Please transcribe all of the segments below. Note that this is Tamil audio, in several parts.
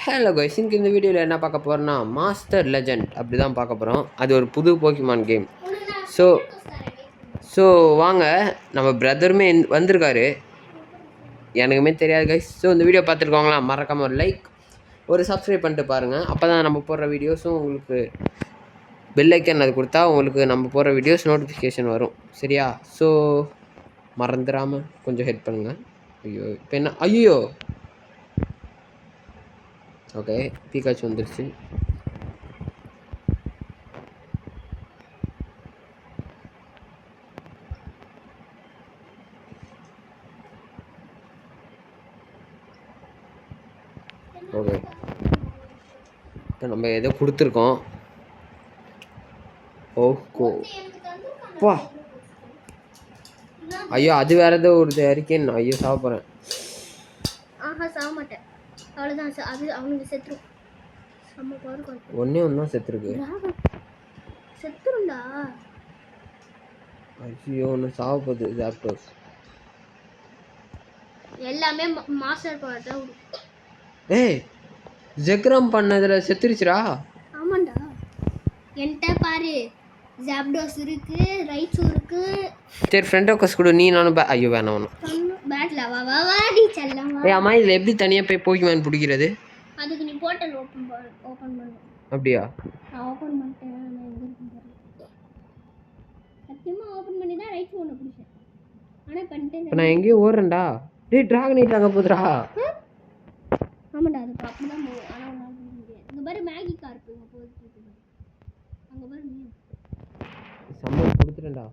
ஹலோ கைஸ், இன்னைக்கு இந்த வீடியோவில் என்ன பார்க்க போகிறோன்னா மாஸ்டர் லெஜண்ட் அப்படி தான் பார்க்க போகிறோம். அது ஒரு புது போக்கிமான் கேம். ஸோ வாங்க, நம்ம பிரதருமே வந்திருக்காரு. எனக்குமே தெரியாது கைஸ். ஸோ இந்த வீடியோ பார்த்துருக்கோங்களா, மறக்காமல் ஒரு லைக் ஒரு சப்ஸ்கிரைப் பண்ணிட்டு பாருங்கள். அப்போ தான் நம்ம போடுற வீடியோஸும் உங்களுக்கு பெல் ஐக்கன் அது கொடுத்தா உங்களுக்கு நம்ம போடுற வீடியோஸ் நோட்டிஃபிகேஷன் வரும். சரியா? ஸோ மறந்துடாமல் கொஞ்சம் ஹெல்ப் பண்ணுங்கள். ஐயோ இப்போ என்ன, ஐயோ ஓகே பீகாச்சு வந்துருச்சு. ஓகே இப்போ நம்ம ஏதோ கொடுத்துருக்கோம். ஓகோ வா, ஐயோ அது வேற ஏதோ ஒரு அறிக்கேன். ஐயோ சாவ போகிறேன். சாக மாட்டேன், அவ்வளோதான். அது அவனுக்கு செத்துரும். ஒன்றே ஒன்று தான் செத்துருக்கு. செத்துருண்டா. ஐயோ ஒன்று சாவ போகுது. ஜாப்டோஸ் எல்லாமே மாஸ்டர் பவர் தான். ஏய் ஜெக்ரம் பண்ணதில் செத்துருச்சுடா. ஆமாண்டா, என்கிட்ட பாரு, ஜாப்டோஸ் இருக்கு, ரைட்ஸும் இருக்கு. சரி ஃப்ரெண்ட் ரிக்வெஸ்ட் கொடு. நீ நானும் ஐயோ வேணாம் ஒன்று பேட்ல வா வா வா டி செல்லம். ஏய் அம்மா, இதில் எப்படி தனியாக போய் போக்கிமான் பிடிக்கிறது? அதுக்கு நீ போர்ட்டல் ஓபன் பண்ணு. அப்படியா? நான் ஓபன் பண்ணிட்டேன். நான் எங்க இருக்கேன் பாரு. சத்தியமா ஓபன் பண்ணி தான் ரைட்ஸ் ஒன்று பிடிச்சேன். ஆனால் பண்ணிட்டேன். இப்போ நான் எங்கேயோ ஓடுறேன்டா. டேய் ட்ராகனைட் அங்கே போதுடா. ஆமாண்டா, அது அப்படி தான் போகும். ஆனால் ஒன்றால் பண்ண முடியாது. இங்கே பாரு மேகி கார்ப்பு இங்கே போயிட்டு அங்கே பாரு. நீ சம்பளம் கொடுத்துட்டேன்டா.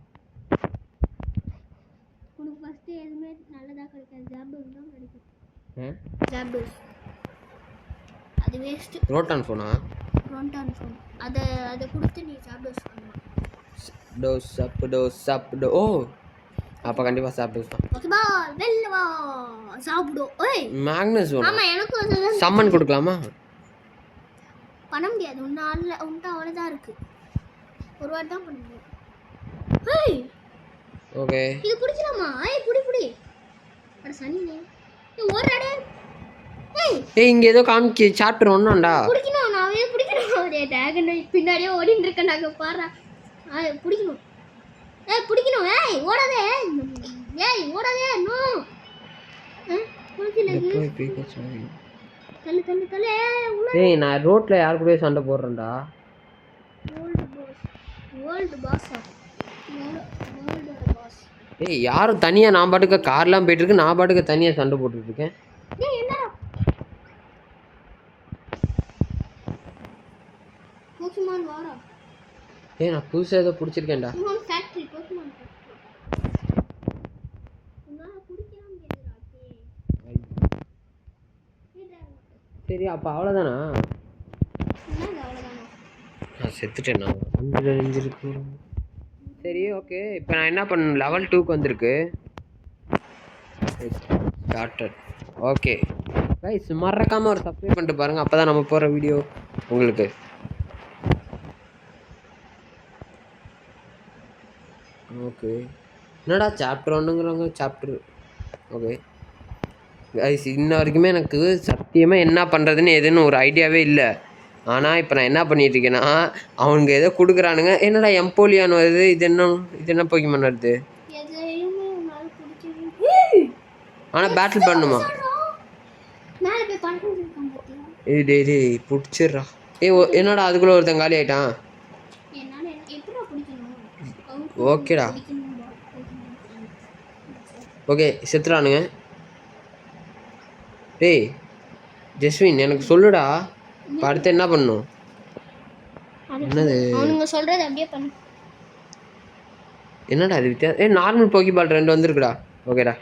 உனக்கு ஃபஸ்ட்டு எதுவுமே நல்லதாக கிடைக்காது. ஜாப்டோஸ் தான் கிடைக்கும். ஜாப்டோஸ் அது வேஸ்ட்டு. ரோட்டான் ஃபோனா? ரோட்டான் ஃபோன். அதை கொடுத்து நீ ஜாப்டோஸ் பண்ணலாம். சாப்பிடு. ஓ அப்போ கண்டிப்பாக சாப்பிடு. ஓகேவா? வெளில வா சாப்பிடும். ஓய் மேக்னஸ் வேணும். ஆமாம், எனக்கும் சம்மன் கொடுக்கலாமா? பண்ண முடியாது. உன்ட்ட அவ்வளோதான் இருக்குது. ஒரு வாட்டி தான் பண்ண முடியும். ஏய் ஓகே இது பிடிக்கலாமா? ஏய் புடி அட சனினே. ஓடுறாடே. ஏய் இங்கே ஏதோ காமிக்கு சாப்டர் ஒன்றுண்டா. பிடிக்கணும். நாவே பிடிக்கணும். ஒரே டிராகன் பின்னாடியே ஓடிட்டு இருக்கேன். நாங்கள் பாரு பிடிக்கணும். ஏய் பிடிக்கணும். ஏய் ஓடாதே. நோ தள்ளு. ஏய் நான் ரோட்ல யார் கூடயே சண்டை போடுறேன்டா. World pass. ஏய் யாரும் தனியாக நான் பாட்டுக்கு கார்லாம் போயிட்டு இருக்கு, நான் பாட்டுக்கு தனியாக சண்டை போட்டுட்டு இருக்கேன். ஏய் நான் புதுசாக ஏதோ பிடிச்சிருக்கேன்டா. சரி அப்போ அவ்வளோதானா? நான் செத்துட்டேன். நான் அஞ்சிருக்கு. சரி ஓகே, இப்போ நான் என்ன பண்ணணும்? லெவல் 2க்கு வந்திருக்கு. ஸ்டார்டட். ஓகே கைஸ், மறக்காமல் ஒரு சப்ஸ்கிரைப் பண்ணிட்டு பாருங்கள். அப்போ தான் நம்ம போகிற வீடியோ உங்களுக்கு. ஓகே என்னடா சாப்டர் ஒன்றுங்கிறாங்க. சாப்டர் ஓகே கைஸ், இன்ன வரைக்குமே எனக்கு சத்தியமாக என்ன பண்ணுறதுன்னு எதுன்னு ஒரு ஐடியாவே இல்லை. ஆனால் இப்போ நான் என்ன பண்ணிகிட்ருக்கேன்னா, அவனுங்க ஏதோ கொடுக்குறானுங்க. என்னடா எம்போலியான் வருது. இது என்ன போக்கிமான் வருது? ஆனால் பேட்டில் பண்ணுமா? ஏய் டேய் பிடிச்சிட்றா. என்னடா அதுக்குள்ளே ஒருத்தன் காலி ஆகிட்டான். ஓகேடா ஓகே செத்துறானுங்க. டேய் ஜஸ்வின் எனக்கு சொல்லுடா, இப்போ அடுத்து என்ன பண்ணணும்? என்னது சொல்கிறது அப்படியே பண்ணு. என்னடா இது வித்தியாசம்? நார்மல் போக்கிபால் 2 வந்துருக்குடா. ஓகேடா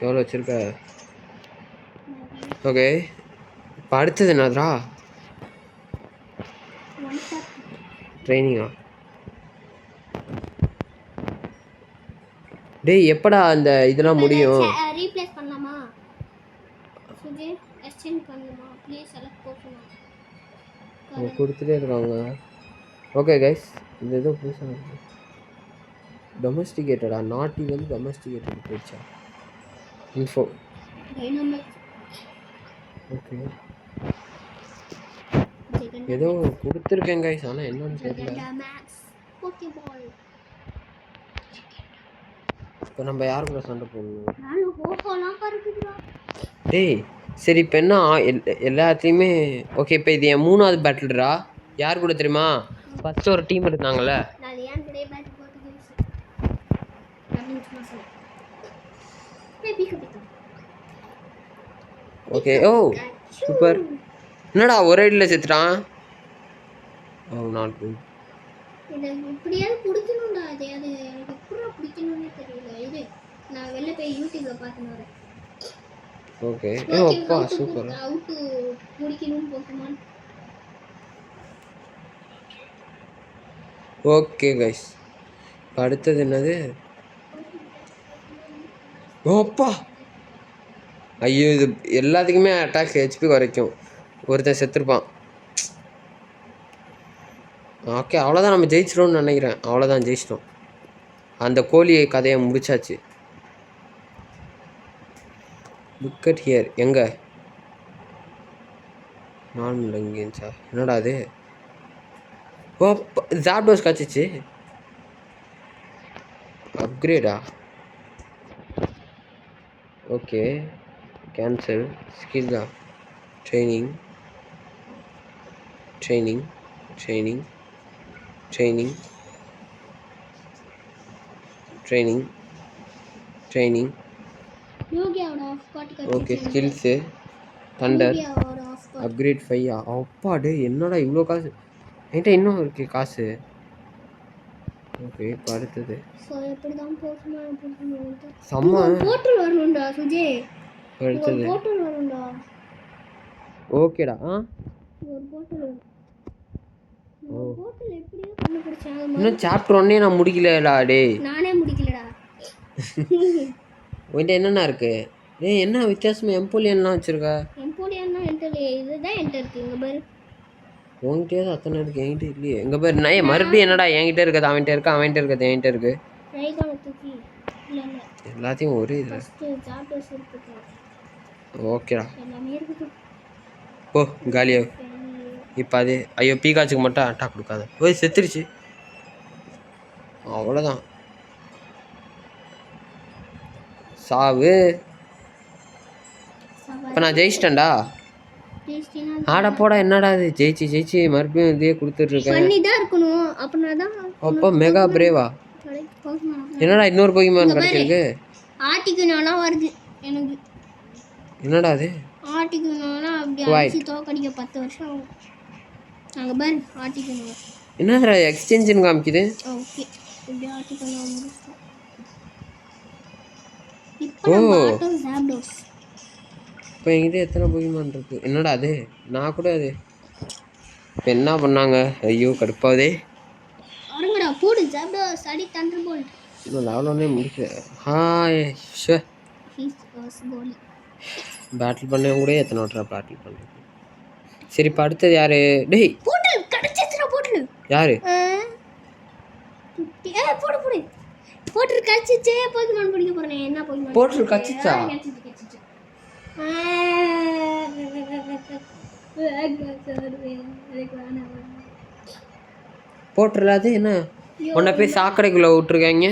எவ்வளோ வச்சுருக்க? ஓகே இப்போ அடுத்தது என்னதுடா? ட்ரைனிங்கா? டேய் எப்படா அந்த இதெல்லாம் முடியும்? ரீப்ளேஸ் பண்ணலாமா? சுஜி எக்ஸ்சேஞ்ச் பண்ணலாமா? ப்ளீஸ் செலக்ட் போகணும். கொடுத்துட்டே இருக்காங்க. ஓகே கைஸ், இது ஏதோ புதுசாக டொமஸ்டிகேட்டடா. நாட்டி வந்து டொமஸ்டிகேட்டட் போயிடுச்சா? இன்ஃபோ ஓகே ஏதோ கொடுத்துருக்கேன் கைஸ், ஆனால் என்னன்னு தெரியல. மேக்ஸ் போக்கேபால். இப்போ நம்ம யார் கூட சண்டை போடணும்? நானும் ஹோஹோலாம் பறக்குதுடா. டேய் சரி இப்போ என்ன எல்லாத்தையுமே ஓகே. இப்போ இது என் 3வது பேட்டில்ரா. யார் கூட தெரியுமா? ஃபர்ஸ்ட் ஒரு டீம் இருந்தாங்கல்ல. நான் ஏன் கூட பேட்டில் போட்டு கேம்ஸ் நான் சும்மா சொல்றேன். ஓகே. ஓ சூப்பர். என்னடா ஒரே அடியில் செத்துட்டான். ஓ நாட் குட். எனக்கு இப்படியாவது பிடிக்கணும்டா. அது எனக்கு எப்படா பிடிக்கணும்னே தெரியல. இது நான் வெளில போய் யூடியூப்ல பார்த்துன்னு வரேன். ஓகே. ஓ அப்பா சூப்பர். அவுட் பிடிக்கணும் போக்குமான். ஓகே கைஸ், அடுத்தது என்னது? ஓப்பா ஐயோ, இது எல்லாத்துக்குமே அட்டாக் ஹெச்பி குறைக்கும். ஒருத்தன் செத்துருப்பான். ஓகே அவ்வளோதான், நம்ம ஜெயிச்சிட்டோம்னு நினைக்கிறேன். அவ்வளோதான், ஜெயிச்சிட்டோம். அந்த கோழி கதையை முடிச்சாச்சு. Look at here. எங்கே நான் லங்கேன்ஸா? என்னடா அது? ஓ ஜாப்டோஸ் காய்ச்சிச்சு. அப்கிரேடா? Okay cancel. ஸ்கில்லா? Training training training training training training. யோகியாவோட of God okay skills thunder upgrade 5. அப்பாடே என்னடா இவ்வளோ காசு என்கிட்ட இன்னும் இருக்கு காசு. ஓகே இப்போ அடுத்தது சோ எப்படி தான் போகணும் செம்ம. போர்ட்டல் வரணும்டா சுஜே. அடுத்தது போர்ட்டல் வரணும்டா. ஓகேடா. ஒரு போர்ட்டல். ஓ போர்ட்டல் எப்படியோ கண்டுபிடிச்சாங்க. இன்னும் சாப்டர் 1 நான் முடிக்கலடா. டேய் நானே முடிக்கலடா. உன்கிட்ட என்னென்ன இருக்கு? டேய் என்ன வித்தியாசமா எம்போலியன்லாம் வச்சிருக்க? எம்போலியன்னா என்டர் இதுதான் என்டர் இருக்கு. இங்க பாரு. உன்கிட்டயே அத்தனை இருக்கு, என்கிட்ட இல்லையே. எங்க பாரு நான் மறுபடியும் என்னடா என்கிட்ட இருக்குது அவன்கிட்ட இருக்கு, அவன்கிட்ட இருக்குது என்கிட்ட இருக்கு. ரைகான தூக்கி இல்ல எல்லாத்தையும் ஒரு இதுல. ஃபர்ஸ்ட் சாப்டர்ஸ் இருக்கு. ஓகேடா எல்லாமே இருக்கு. போ காலியா. இப்போ அது ஐயோ பீகாச்சுக்கு மட்டும் அட்டாக் கொடுக்காத. ஓய் செத்துருச்சு. அவ்வளோதான், சாவு. இப்போ நான் ஜெயிச்சிட்டேன்டா. ஆட போடா. என்னடா இது ஜெயிச்சு ஜெயிச்சு மறுபடியும் இதே கொடுத்துட்ருக்கேன். பண்ணி தான் இருக்கணும். அப்படின்னா தான் அப்போ மெகா பிரேவா? என்னடா இன்னொரு போகிமான் கிடைச்சிருக்கு? ஆட்டிக்குனாலாம் வருது எனக்கு. என்னடா அது? ஆட்டிக்குனால அப்படி அடிச்சு தோக்கடிக்க 10 வருஷம் ஆகும். நாங்கள் பாரு ஆட்டிக்கணும். என்னடா எக்ஸ்சேஞ்சுன்னு காமிக்குது? ஓகே இப்படி ஆட்டிக்கணும் முடிச்சிட்டோம். இப்போ நம்ம ஆட்டோ ஜாப்டோஸ். இப்போ என்கிட்ட எத்தனை போகிமான் இருக்கு? என்னடா அது? நான் கூட அது இப்போ என்ன பண்ணாங்க? ஐயோ கடுப்பாதே. அருங்கடா போடு ஜாப்டோஸ் அடி தண்டர் போல்ட். இன்னும் லெவல் 1 முடிக்கல. ஹாய் ஷே கோலி பேட்டில் பண்ணவங்க கூட எத்தனை வாட்டரா பேட்டில் பண்ணுறது. சரி இப்போ அடுத்தது யாரு? டேய் போட்டல் கிடைச்சிச்சுடா. போட்டல் யாரு? போடு போடு போட்டல் கிடைச்சிச்சே. போகிமான் பிடிக்க போறேன். என்ன போகிமான்? போட்டல் கச்சிச்சா? போட்டல் அது என்ன? உன்னை போய் சாக்கடைக்குள்ளே விட்டுருக்காங்க.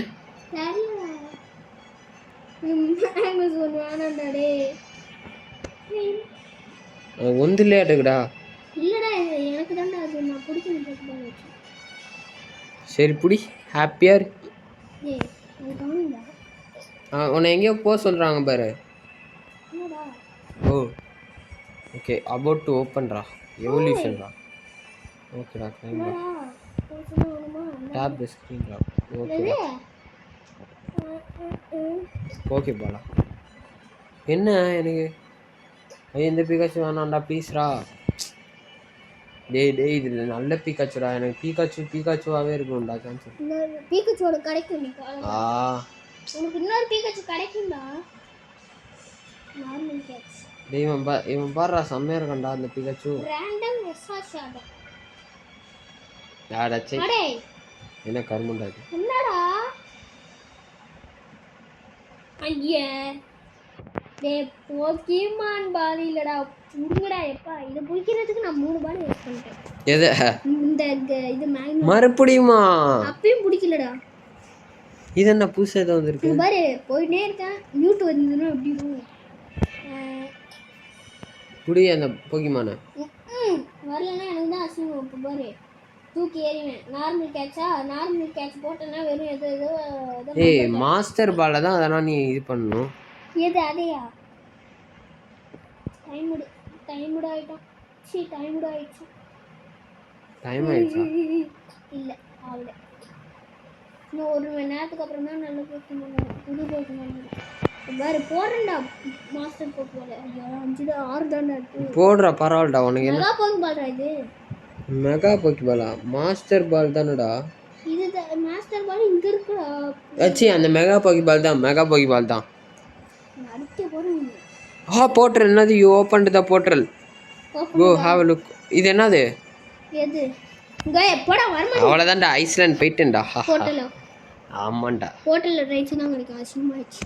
ஒன்றுலே ஆட்டுக்குடா. இல்லடா எனக்கு தான்டா அது நான் பிடிக்கணும். சரி புடி ஹாப்பியாக. ஏய் எனக்கு தோணுதா? உன்னை எங்கேயோ போக சொல்கிறாங்க பாரு. என்னடா? ஓ ஓகே அபவுட் டு ஓப்பன்ரா எவல்யூஷன்ரா. ஓகேடா கிளைம்ரா. டேப் தி ஸ்க்ரீன்ரா. ஓகேடா ஓகே பாலா. என்ன எனக்கு ஐயோ இந்த பீகாச்சு வேணாம்டா ப்ளீஸ்ரா. டேய் டேய் இது நல்ல பீகாச்சுடா. எனக்கு பீகாச்சுவாகவே இருக்கணும்டா. கேன்சல். பீகாச்சுவோட கிடைக்கும். உனக்கு இன்னொரு பீகாச்சு கிடைக்கும்டா. Normal Gates. டேய் இவன் பாருடா செம்மையாக இருக்கண்டா அந்த பீகாச்சு. ரேண்டம் எஸ்ஆ ஷாடோ. யாடாச்சே அடே என்ன கருமண்டா இது? என்னடா? ஐயே டேய் போக்கிமான் பால் இல்லடா புடுங்கடா எப்பா இதை பிடிக்கிறதுக்கு நான் 3 பால் வேஸ்ட் பண்ணிட்டேன். எது இது மேக்னெட் மறுபடியுமா? அப்பயும் பிடிக்கலடா. இது என்ன புதுசாக ஏதோ வந்திருக்கு? இங்க பாரு போயிட்டே இருக்கேன் மியூட் வந்ததுன்னா எப்படி இருக்கும்? புடி அந்த போக்கிமானை. வரலன்னா எனக்கு தான் அசிங்கம். இப்போ பாரு தூக்கி ஏறிவேன். நார்மல் கேட்ச் போட்டேன்னா வெறும் ஏதோ ஏய் மாஸ்டர் பாலை தான் அதெல்லாம் நீ இது பண்ணணும். எது அதையா? டைமுடு ஆயிட்டோம். டைமுடு ஆயிடுச்சு. டைம் ஆயிடுச்சா? இல்லை ஆகல. இன்னும் 1 மணி நேரத்துக்கு அப்புறம் தான் நல்ல போக்கிமான் புது போக்கிமான் பாரு போடுறேன்டா. மாஸ்டர் போக்கிமான் ஐயோ 5 தான் 6 தான்டா இருக்கு. போடுறா பரவாயில்லடா உனக்கு என்ன. மெகா போக்கிமான்டா இது. மெகா போக்கிபாலா? மாஸ்டர் பால் தானடா இது. மாஸ்டர் பால் இங்க இருக்குடா. அச்சி அந்த மெகா போக்கிபால் தான். மெகா போக்கிபால் தான். அடிக்க போறேன். போர்ட்டல் என்னது? You open the portal. Go have a look. இது என்னது? எது? இங்க போடா வரமா. அவ்வளவுதான்டா ஐஸ்லாண்ட் போய்ட்டேன்டா. போர்ட்டல். ஆமாண்டா. போர்ட்டல்ல ரைட்ஸ் தான் கிடைக்கும். அசிங்கமாச்சு.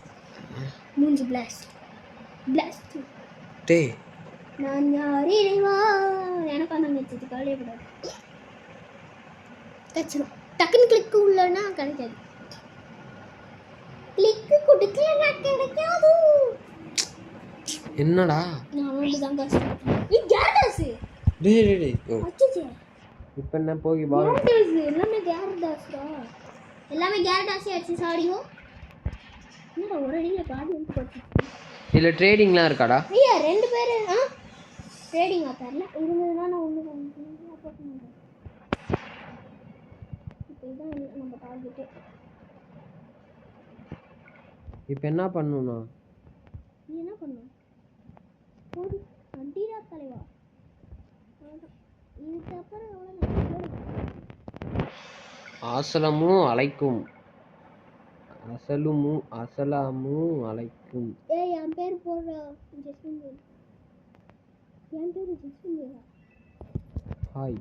மூஞ்சி பிளாஸ்ட். டேய் நான் யார் இறைவா எனக்கு அந்த மெச்சது கவலையப்படாது. கச்சரும் டக்குன்னு கிளிக் உள்ளனா கிடைக்காது. கிளிக் கொடுக்கலனா கிடைக்காது. என்னடா? நான் வந்து தான் கஷ்டம். இது கேரடாஸ். டேய் அச்சச்சே. இப்போ என்ன போக்கிபால்? எல்லாமே கேரடாஸ்டா. எல்லாமே கேரடாஸே அடிச்சு சாடியோ. என்னடா ஒரு அடியில பாதி வந்து போச்சு. இல்ல ட்ரேடிங்லாம் இருக்காடா? ஐயா 2 பேர் ட்ரேடிங் ஆத்தர்ல இருந்ததுனா நான் ஒண்ணு அப்போஸ் பண்றேன். இப்போ இதான் நம்ம டார்கெட். இப்போ என்ன பண்ணனும்னா நீ என்ன பண்ணு? போடு அடிடா தலைவா. இதுக்கு அப்புறம் அவ்வளவுதான். அஸ்ஸலாமு அலைக்கும். அஸ்ஸலாமு அலைக்கும். ஏய் என் பேர் போடுற ஜெஸ்மின். என் பேர் ஜெஸ்மின். ஹாய்.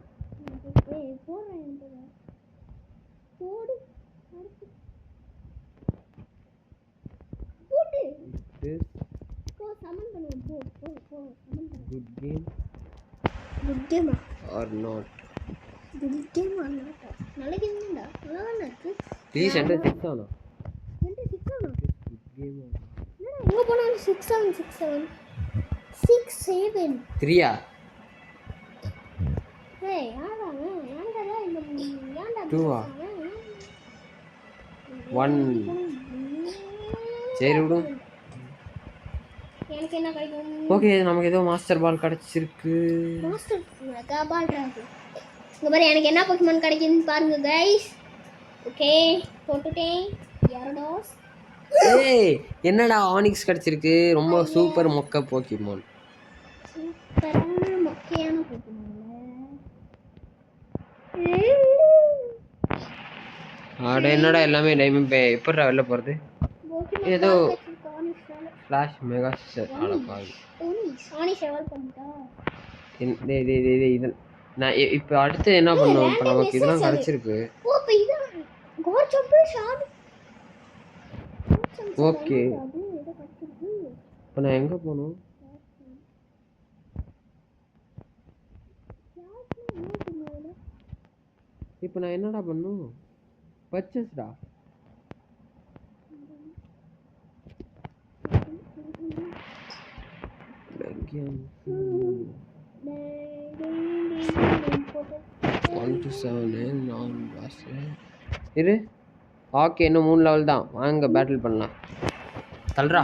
ஏய் போடுறேன் என் பேர். போடு. போடு. போ சமன் பண்ணுவோம். போ சமன் பண்ணு. Good game or not? Good game or not? நல்ல கேம் தான்டா. நல்லாதானே இருக்கு. ப்ளீஸ் என்டர் 6 ஆனா. என்டர் 6 ஆனா? Good game. என்னடா எங்க போனாலும் 6-7 3ஆ? ஏய் யாரா ஏன்டா இந்த ஏன்டா 2ஆ? 1. சரி விடு. எனக்கு என்ன கிடைக்கும்? ஓகே நமக்கு ஏதோ மாஸ்டர் பால் கிடைச்சிருக்கு. மாஸ்டர் மெகா பால் டிராகன். இங்க பாரு எனக்கு என்ன போக்கிமான் கிடைக்குதுன்னு பாருங்க गाइस. ஓகே போட்டுட்டேன். யாரடாஸ்? ஏய் என்னடா ஆனிக்ஸ் கிடைச்சிருக்கு. ரொம்ப சூப்பர் மொக்க போக்கிமான். சூப்பரான மொக்கையான போக்கிமான். ஆட என்னடா எல்லாமே டைமண்ட் பே எப்பறா வெளில போறது? ஏதோ ஃபிளாஷ் மெகா செட் ஆட பாவி. சானி ஷெவல் பண்ணிட்டா. டேய் இது நான் இப்போ அடுத்து என்ன பண்ணுவோம்? இப்போ நமக்கு இதெல்லாம் கிடைச்சிருக்கு. ஓ இப்போ இது கோர் ஜம்பு ஷாட். ஓகே இப்போ நான் எங்க போணும்? இப்போ நான் என்னடா பண்ணும்? பர்ச்சேஸ்டா. இரு. ஓகே இன்னும் 3 லெவல் தான். வாங்க பேட்டில் பண்ணலாம். தல்றா.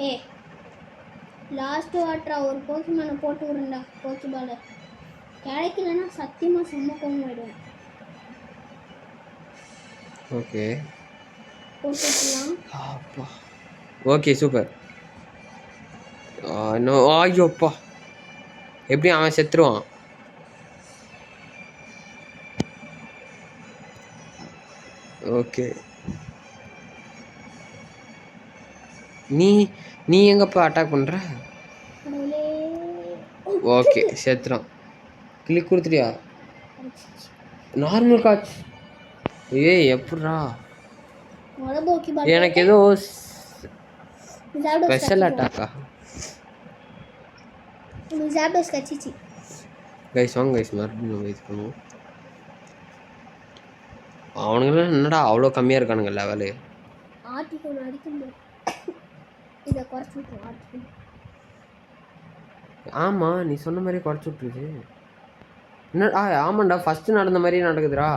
ஏய் லாஸ்ட் வாட்டரா ஒரு போக்கிமானை போட்டு விடுறா. போக்கிபால் கிடைக்கலன்னா சத்தியமா செம்ம கோவம் ஆயிடும். ஓகே போட்டுக்கலாம். அப்பா ஓகே சூப்பர். நோ ஐயோப்பா எப்படி அவன் செத்துருவான். ஓகே நீ எங்கப்பா அட்டாக் பண்ற? ஓகே செத்துறான். கிளிக் கொடுத்துட்டியா? நார்மல் காட்ச். ஏய் எப்பட்றா? முத போக்கி பால் எனக்கு ஏதோ ஜாப்டோஸ் ஸ்பெஷல் அட்டாக்கா ஜாப்டோஸ் கச்சிச்சு. கைஸ் வாங்க கைஸ் மறுபடியும் நம்ம இது பண்ணுவோம். அவனுங்களாம் என்னடா அவ்வளோ கம்மியாக இருக்கானுங்க லெவலு. ஆர்டிகல் அடிக்க முடியும். இதை குறைச்சி விட்டுரும் ஆர்டிகல். ஆமாம் நீ சொன்ன மாதிரி குறைச்சி விட்ருச்சு. என்னடா ஆமாண்டா ஃபஸ்ட்டு நடந்த மாதிரியே நடக்குதுடா.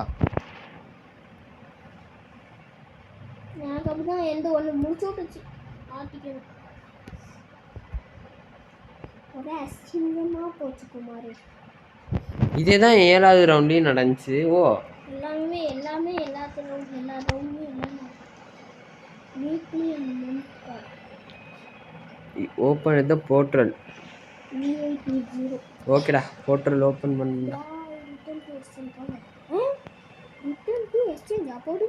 எனக்கு அப்படிதான் எந்த ஒன்று முடிச்சு விட்டுச்சு ஆர்டிகல். ஒரே அசிங்கமாக போச்சு குமார். இதே தான் 7வது ரவுண்ட்லேயும் நடந்துச்சு. ஓ எல்லாமே எல்லா ரவுண்டுமே எல்லாமே weekly and month open the portal. V820. ஓகேடா போர்ட்டல் ஓப்பன் பண்ணா. ரிட்டர்ன் டு எக்ஸ்சேஞ்ச் போங்க. ரிட்டர்ன் டு எக்ஸ்சேஞ்ச் அப்போது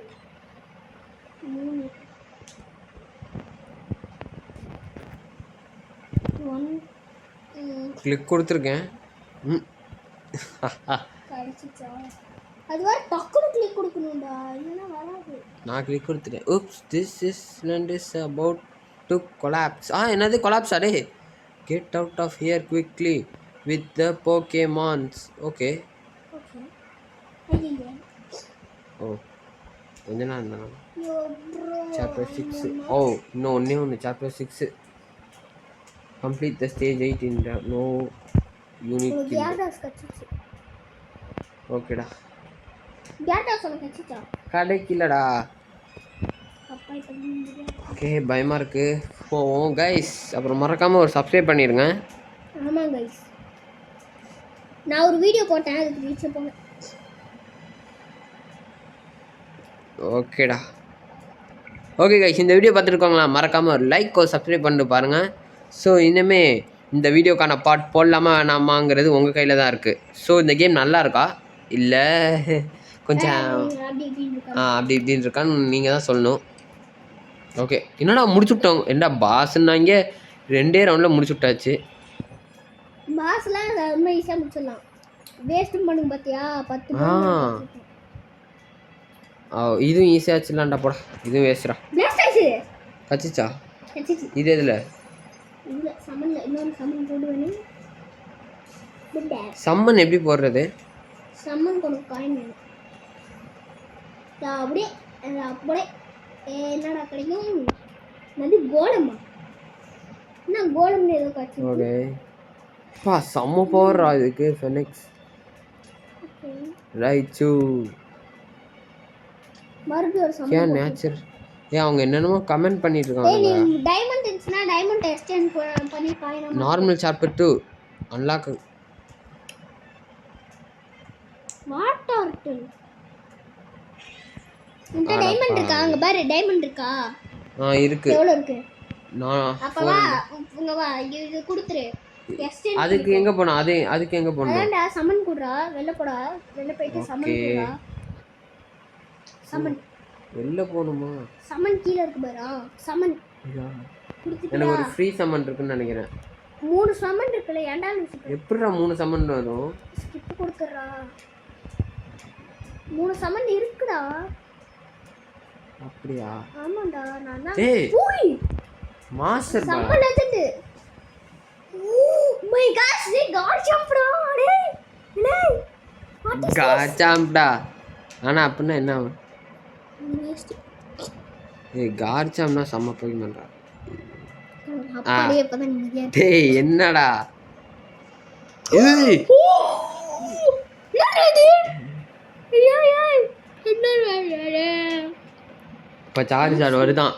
1 கிளிக் கொடுத்துருக்கேன். கடிச்சிச்சா? அது வர டக்குனு கிளிக் கொடுக்கணும்டா, இல்லைன்னா வராது. நான் கிளிக் கொடுத்துட்டேன். oops this island is about to collapse. என்னது கொலாப்ஸ் அடே. get out of here quickly with the Pokemons. Okay okay ஐயோ ஓ கொஞ்ச நேரம் இருந்தாலும் யோ ப்ரோ சாப்டர் 6. ஓ இன்னும் ஒன்று chapter 6 complete the stage 8 in the no unique kill. கேட்டாஸ் கச்சிச்சு. ஓகேடா கேட்டாஸ் உனக்கு கச்சிச்சா? கிடைக்கலடா. அப்பா இப்போ ஓகே பயமாக இருக்குது. போவோம் கைஸ். அப்புறம் மறக்காமல் ஒரு சப்ஸ்கிரைப் பண்ணிடுங்க. ஆமாம் கைஸ், நான் ஒரு வீடியோ போட்டேன், அதுக்கு ரீச் போங்க. ஓகேடா ஓகே கைஸ், இந்த வீடியோ பார்த்துருக்கோங்களா? மறக்காமல் ஒரு லைக் ஒரு சப்ஸ்கிரைப் பண்ணிட்டு பாருங்கள். ஸோ இனிமேல் இந்த வீடியோக்கான பார்ட் போடலாமா வேணாமாங்கிறது உங்கள் கையில் தான் இருக்குது. ஸோ இந்த கேம் நல்லா இருக்கா இல்லை கொஞ்சம் அப்படி இப்படின்னு இருக்கான்னு நீங்கள் தான் சொல்லணும். ஓகே என்னடா முடிச்சுட்டோம். என்னடா பாஸ்ன்னாங்க 2 ரவுண்டில் முடிச்சு விட்டாச்சு. பாஸ்லாம் ரொம்ப ஈஸியாக முடிச்சிடலாம். வேஸ்ட்டும் பண்ணுங்க பார்த்தியா 10 இதுவும் ஈஸியாக வச்சுலாம்டா போடா. இதுவும் வேஸ்டா கச்சிச்சா. இது எதில் சம்மன் எப்படி போடுறது? சம்மன் உனக்கு காயின் வேணும். அப்படியே அப்படியே என்னடா கிடைக்கும்? அது கோலமா? என்ன கோலம்னு ஏதோ காட்சி. ஓகே பா செம்ம பவர்ரா இதுக்கு. ஃபெனிக்ஸ் ரைச்சு மறுபடியும் ஒரு சம்மன். ஏன் நேச்சர் அவங்க என்னென்னமோ கமெண்ட் பண்ணிட்டு இருக்காங்க. நீ டைமண்ட் இருந்துச்சுனா டைமண்ட் எக்ஸ்சேஞ்ச் பண்ணி coin. Normal chapter 2 unlock. What ஆர்டல் இந்த டைமண்ட் இருக்கா? அங்க பாரு டைமண்ட் இருக்கா? இருக்கு. எவ்வளவு இருக்கு? நான் அப்ப வா இங்க வா, இது கொடுத்துரு. எக்ஸ்சேஞ்ச் அதுக்கு எங்க போணும்? அதுக்கு எங்க போணும்? அடடா சம்மன் குடுறா. வெளிய போடா. வெளிய போயிட்டு சம்மன் குடுறா. சம்மன் வெளில போணுமா? சம்மன் கீழ இருக்கு பாரு. சம்மன் எனக்கு ஒரு ஃப்ரீ சம்மன் இருக்குன்னு நினைக்கிறேன். 3 சம்மன் இருக்குல. ஏன்டா நீ எப்படிடா 3 சம்மன் வரும்? ஸ்கிப் கொடுக்கறா. 3 சம்மன் இருக்குடா. அப்படியா? ஆமாடா. நான் டேய் ஓய் மாஸ்டர் பா. சம்மன் லெஜெண்ட். ஓ மை காட், நீ காட் ஜம்ப்டா. டேய் டேய் காட் ஜம்ப்டா. ஆனா அப்படினா என்ன ஆகும்? காட் ஜம்ப்னா செம்ம போய் பண்றா. அப்படியே பதன் நியா. டேய் என்னடா ஏய் என்னது? ஏய் என்ன வேற? இப்ப சார்ஜ் வருதான்.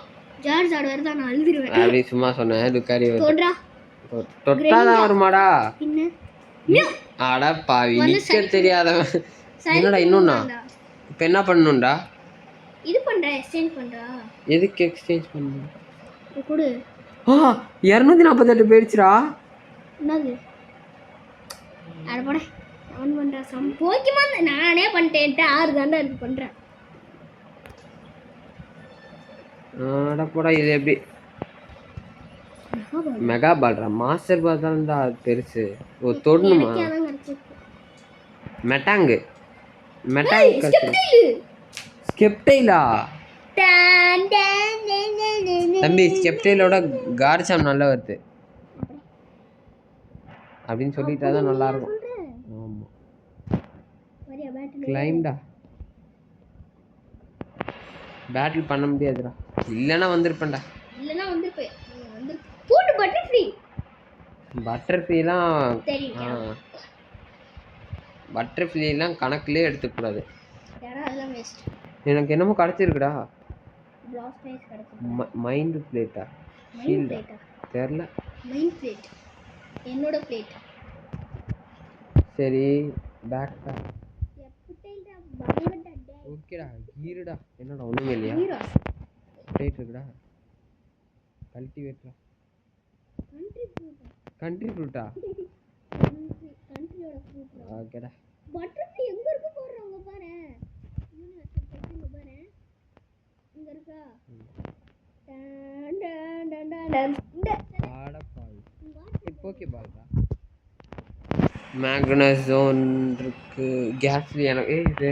சார்ஜ் வருதான். நான் அழுதுருவேன். அப்படி சும்மா சொன்னேன். லுக்காரி தொட்றா. தொட்டாதான் வருமாடா? என்ன அட பாவி நிக்க தெரியாதவன். என்னடா இன்னொன்னா? இப்போ என்ன பண்ணணும்டா? இது பண்றா. எக்ஸ்சேஞ்ச் பண்றா. எதுக்கு எக்ஸ்சேஞ்ச் பண்ணணும்? கொடு. 248 போயிடுச்சுடா. என்னது? அட போடா. அவன் பண்றா. போக்கிமான் நானே பண்ணிட்டேன். 6 தாண்டா இருக்கு பண்றேன். அட போடா. இது எப்படி மெகா பால்ரா? மாஸ்டர் பால் தான்டா பெருசு. ஓ தொடணுமா? மெட்டாங்கு மெட்டாங் ஸ்கெப்டைலா? டான் டான் டான் டான் டான். தம்பி ஸ்கெப்டைலோட கார்ச்சாம் நல்லா வருது அப்படின்னு சொல்லிட்டா தான் நல்லா இருக்கும். சொல்றேன். ஆமாம் வரியா பேட்டில் கிளைம்டா பேட்டில் பண்ண முடியாதுடா. இல்லைன்னா வந்திருப்பேன்டா. இல்லைன்னா வந்துருப்பேன். வந்து போட்டு பட்டர் ஃப்ரீ பட்டர்ஃப்ளீலாம் தெரியும். பட்டர்ஃப்ளீலாம் கணக்குலேயே எடுத்துக்கூடாது. ஏன்னா அதெல்லாம் வேஸ்ட். எனக்கு என்னமோ கிடச்சிருக்குடா. பிளாஸ் பிளேஸ் கிடைக்கும். மைண்டு பிளேட்டா மைண்ட் ஷீல்டா பிளேட்டா தெரில. மைண்ட் பிளேட் என்னோட பிளேட். சரி பேக்டா எப்படிடா பங்கடா டே. ஓகேடா. கீருடா என்னடா ஒன்றுமே இல்லையா? ஹீரோ பிளேட் இருக்குடா. கல்டிவேட்டரா கண்ட்ரி ஃப்ரூட். கண்ட்ரி ஃப்ரூட்டா கண்ட்ரியோட ஃப்ரூட். ஓகேடா. பட்டர்ஃப்ளை எங்க இருக்கு போடுறாங்க பாரு. யூனிவர்சல் பத்தி பாரு. இங்க இருக்கா? டான் டான் டான் டான். இந்த ஆடப்பாவி ஓகே பால்டா. மேக்னஸோன் இருக்கு. கேஸ்லி எனக்கு இது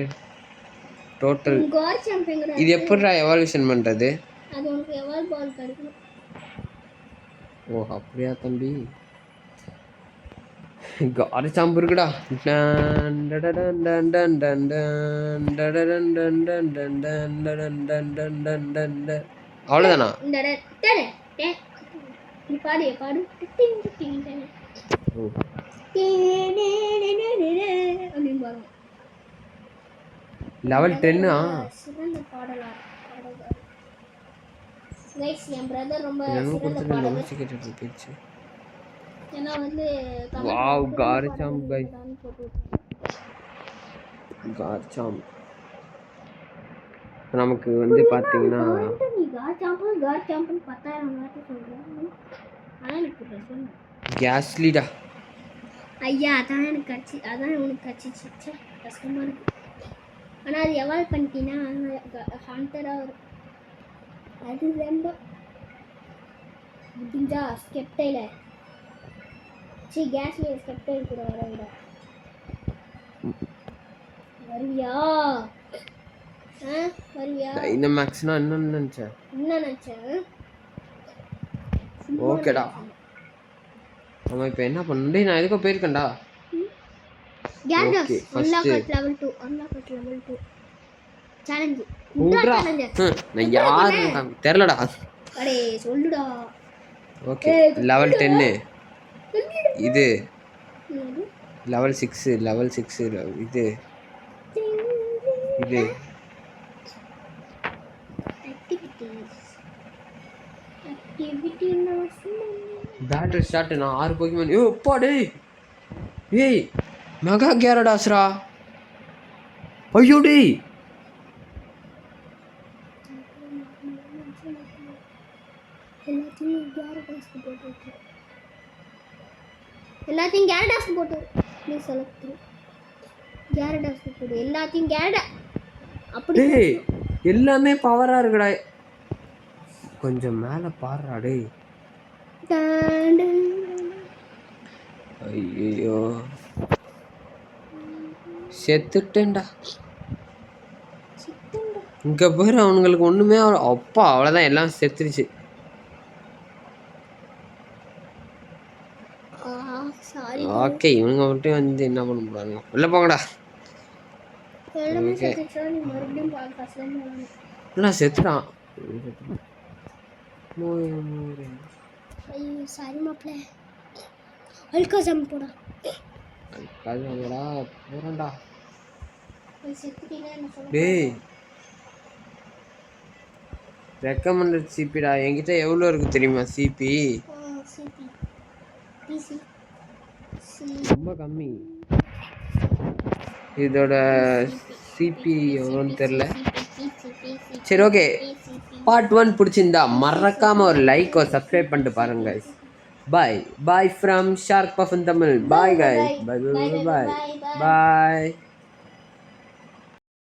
டோட்டல். Car champion. இது எப்படிடா எவால்யூஷன் பண்ணுறது? அது உனக்கு எவால் பால் கிடைக்கும். ஓ அப்படியா தம்பி. கார் சாம்பு இருக்குடா. டன் டடடன் டன் டன் டன் டன் டடடன் டன் டன் டன் டன் டடன் டன் டன் டன் டன் டன். அவ்வளோதானா? இந்த டே டே நீ பாடு பாடு. டிங் டிங் டிங். ஓ அப்படின்னு பாருங்க. லெவல் 10 சிறந்த பாடலார். கைஸ் என் பிரதர் ரொம்ப என்னமோ சிறந்த கொடுத்துட்டு பாடகர். டொமஸ்டிகேட்டட் போயிடுச்சு. ஏன்னா வந்து வாவ் கார்ச்சாம் கைஸ். கார்ச்சாம் நமக்கு வந்து பார்த்தீங்கன்னா நீ கார் சாம்பியன் 10,000 வாட்டி சொல்றேன். ஆனா எனக்கு பிரச்சனை. கேஸ்லிடா. ஐயா அதான் எனக்கு கட்சி அதான் உனக்கு கட்சிச்சு கஷ்டமா இருக்கு. ஆனா அது எவால்வ் பண்ணிட்டீங்கன்னா ஹண்டரா வரும். அது ரொம்ப முடிஞ்சா ஸ்கெப்டைல கேஸ்ல ஸ்கெப்டைல் கூட வர விட வருவியா? வருவியா? டைனமேக்ஸ்னா என்னன்னு நினைச்சேன். என்ன நினைச்சேன்? ஓகேடா. நம்ம இப்போ என்ன பண்ணணும்? டேய் நான் எதுக்கோ போயிருக்கேன்டா. கேண்டஸ் first unlock at level 2 unlock at level 2 challenge. ஊட்றா. நான் யாரு தெரியலடா. அடே சொல்லுடா. ஓகே லெவல் 10 இது லெவல் 6 லெவல் 6 இது இது activity பேட்டரி ஸ்டார்ட். நான் 6 போக்கிமான். ஏய் அப்பா டேய். ஏய் மெகா கேரடாஸ்ரா. ஐயோ டேய். எல்லாத்தையும் கேரடாஸ் போட்டு நீ செலக்ட் கேரடாஸ் போட்டு எல்லாத்தையும் கேரடா அப்படி டேய் எல்லாமே பவரா இருக்குடா. கொஞ்சம் மேல பாருடா டேய். ஐயோ செத்துட்டேன்டா. இங்க பாரு அவனுங்களுக்கு ஒண்ணுமே அப்பா அவ்வளவுதான் எல்லாம் செத்துருச்சு. ஓகே இவனுங்க மட்டும் வந்து என்ன பண்ண போறாங்க? உள்ள போங்கடா. எல்லாம் செத்துட்டான். சாரி மாப்ள அல்காசம் போடா. அல்காசம்டா போறேன்டா. செத்துட்டீங்கன்னா என்ன சொல்ல? டேய் ரெக்கமெண்டட் சிபிடா. என்கிட்ட எவ்வளோ இருக்கு தெரியுமா? சிபி சிபி பிசி ரொம்ப கம்மி. இதோட சிபி எவ்வளோன்னு தெரில. சரி ஓகே பார்ட் 1 பிடிச்சிருந்தா மறக்காம ஒரு லைக் ஒரு சப்ஸ்கிரைப் பண்ணிட்டு பாருங்க guys. Bye bye from shark puffin Tamil. Bye guys. Bye bye bye bye.